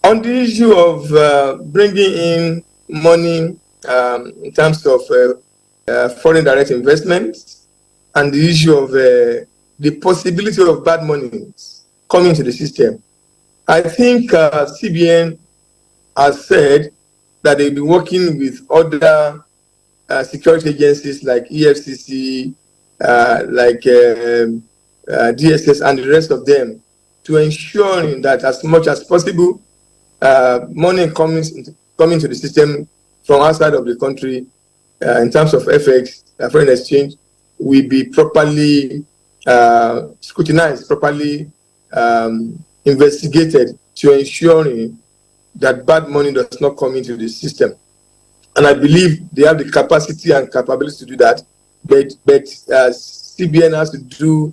On the issue of bringing in money in terms of foreign direct investments and the issue of the possibility of bad money coming to the system, I think CBN has said that they'll be working with other security agencies like EFCC, like DSS, and the rest of them to ensuring that as much as possible, money coming to the system from outside of the country in terms of FX, foreign exchange, will be properly scrutinized, properly investigated to ensuring that bad money does not come into the system. And I believe they have the capacity and capability to do that. But CBN has to do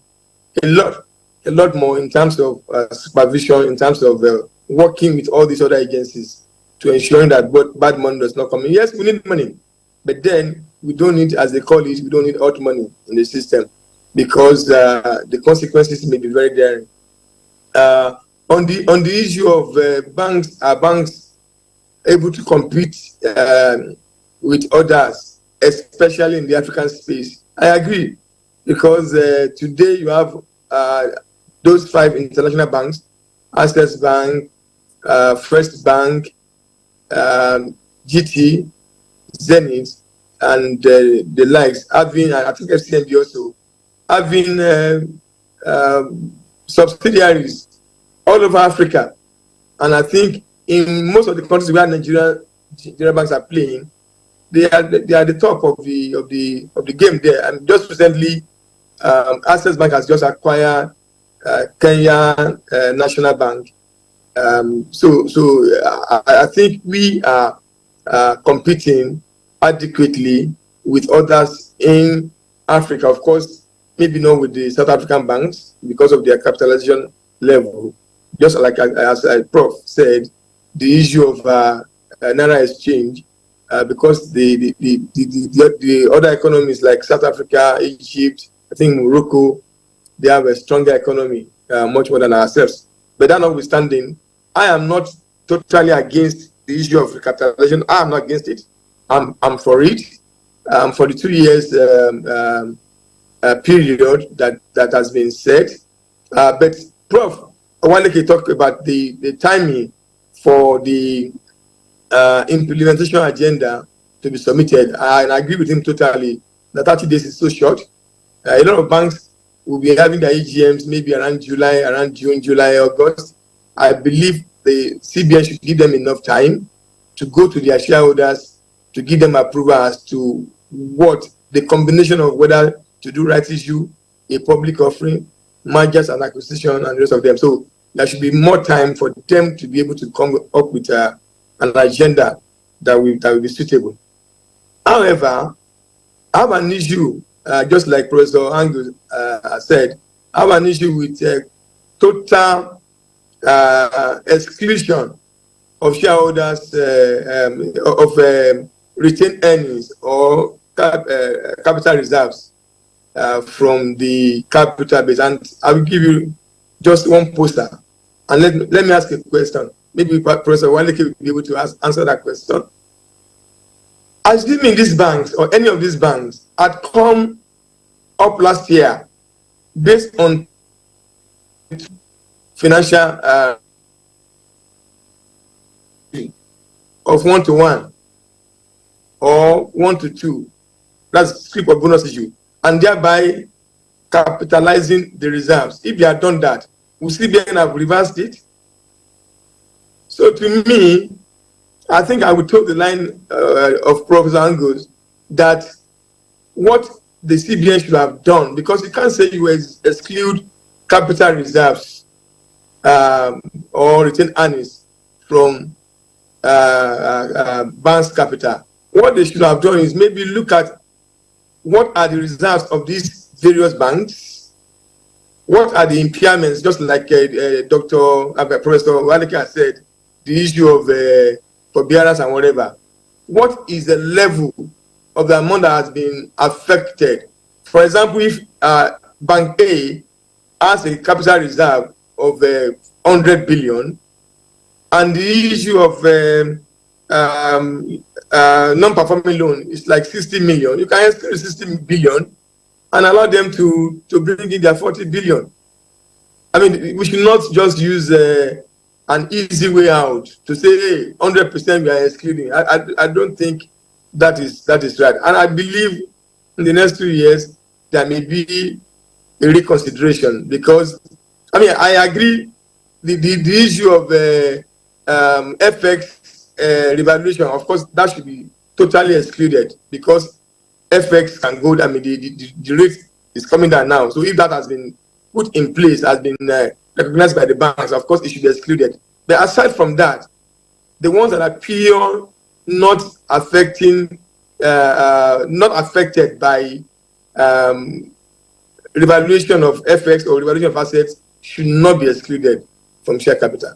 a lot more in terms of supervision, in terms of working with all these other agencies to ensuring that bad money does not come in. Yes, we need money, but then we don't need, as they call it, we don't need hot money in the system because the consequences may be very daring. On the issue of banks, are banks able to compete with others, especially in the African space? I agree, because today you have those 5 international banks: Access Bank, First Bank, GT, Zenith, and the likes, having, I think FCMB also, having subsidiaries all over Africa. And I think in most of the countries where Nigerian banks are playing, they are the top of the game there. And just recently, Access Bank has just acquired Kenya National Bank. So I think we are competing adequately with others in Africa. Of course, maybe not with the South African banks because of their capitalization level. Just like as Prof said, the issue of Naira exchange, because the other economies like South Africa, Egypt, I think Morocco, they have a stronger economy, much more than ourselves. But that notwithstanding, I am not totally against the issue of recapitalization. I am not against it. I'm for it. For the 2 years period that has been set. But Prof, I want to talk about the timing for the implementation agenda to be submitted. And I agree with him totally that 30 days is so short. A lot of banks will be having their AGMs maybe around June, July, August. I believe the CBN should give them enough time to go to their shareholders to give them approval as to what the combination of whether to do rights issue, a public offering, mergers and acquisition, and the rest of them. So there should be more time for them to be able to come up with an agenda that will be suitable. However, I have an issue, just like Professor Angus said, I have an issue with total exclusion of shareholders of retained earnings or capital reserves from the capital base. And I will give you just one poster. And let me ask a question. Maybe Professor Waleke will be able to answer that question. Assuming these banks or any of these banks had come up last year based on financial of 1-to-1 or 1-to-2, that's scrip of bonus issue, and thereby capitalizing the reserves. If they had done that, would CBN have reversed it? So to me, I think I would take the line of Professor Angus that what the CBN should have done, because you can't say you exclude capital reserves or retained earnings from bank's capital. What they should have done is maybe look at what are the reserves of these various banks, what are the impairments, just like Professor Waleke has said, the issue of forbearance and whatever. What is the level of the amount that has been affected? For example, if Bank A has a capital reserve of 100 billion And the issue of non-performing loan is like 60 million. You can exclude 60 billion and allow them to bring in their 40 billion. I mean, we should not just use an easy way out to say, hey, 100% we are excluding. I don't think that is right. And I believe in the next 2 years, there may be a reconsideration because, I mean, I agree the issue of FX revaluation, of course, that should be totally excluded because FX can go, I mean, the rate is coming down now. So if that has been put in place, has been recognized by the banks, of course, it should be excluded. But aside from that, the ones that are pure, not affecting, not affected by revaluation of FX or revaluation of assets should not be excluded from share capital.